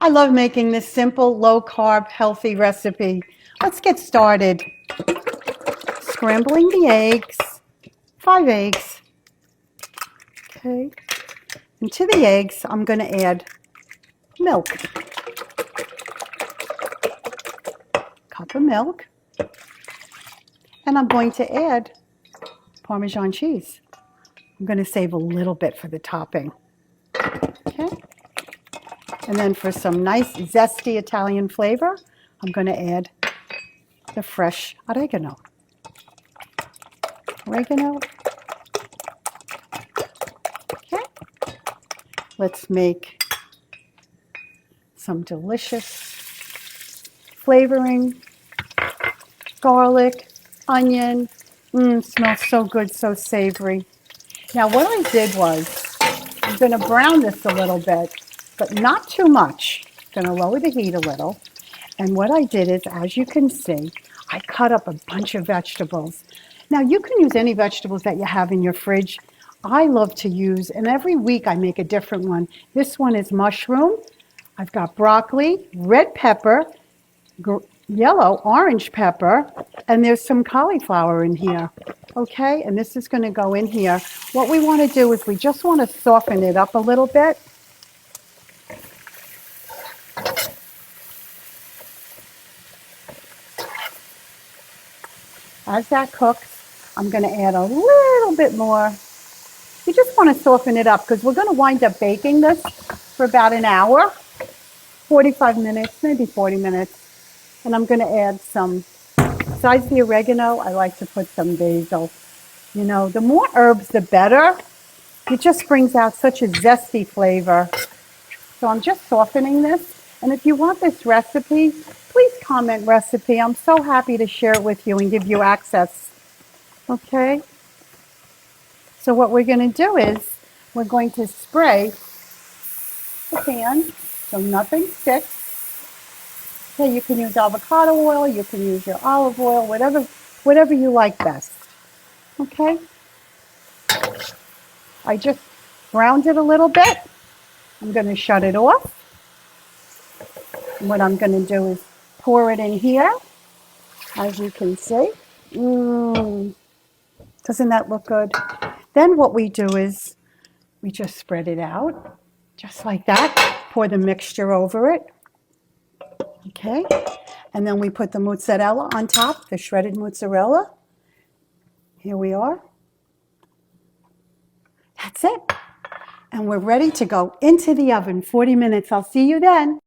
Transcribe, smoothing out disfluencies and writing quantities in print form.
I love making this simple, low-carb, healthy recipe. Let's get started. Scrambling the eggs, 5 eggs. Okay. And to the eggs, I'm going to add milk. Cup of milk. And I'm going to add Parmesan cheese. I'm going to save a little bit for the topping. Okay. And then for some nice zesty Italian flavor, I'm going to add the fresh oregano. Okay. Let's make some delicious flavoring. Garlic, onion. Smells so good, so savory. Now what I did was, I'm going to brown this a little bit, but not too much. I'm going to lower the heat a little. And what I did is, as you can see, I cut up a bunch of vegetables. Now you can use any vegetables that you have in your fridge. I love to use, and every week I make a different one. This one is mushroom. I've got broccoli, red pepper, yellow, orange pepper, and there's some cauliflower in here. Okay, and this is going to go in here. What we want to do is we just want to soften it up a little bit. As that cooks, I'm going to add a little bit more. You just want to soften it up because we're going to wind up baking this for about an hour, 45 minutes, maybe 40 minutes. And I'm going to add some, besides the oregano, I like to put some basil. You know, the more herbs, the better. It just brings out such a zesty flavor. So I'm just softening this. And if you want this recipe, please comment recipe. I'm so happy to share it with you and give you access. Okay? So what we're going to do is we're going to spray the pan so nothing sticks. Okay, you can use avocado oil, you can use your olive oil, whatever you like best. Okay? I just browned it a little bit. I'm going to shut it off. And what I'm going to do is pour it in here, as you can see. Doesn't that look good? Then what we do is we just spread it out, just like that. Pour the mixture over it. Okay? And then we put the mozzarella on top, the shredded mozzarella. Here we are. That's it. And we're ready to go into the oven, 40 minutes. I'll see you then.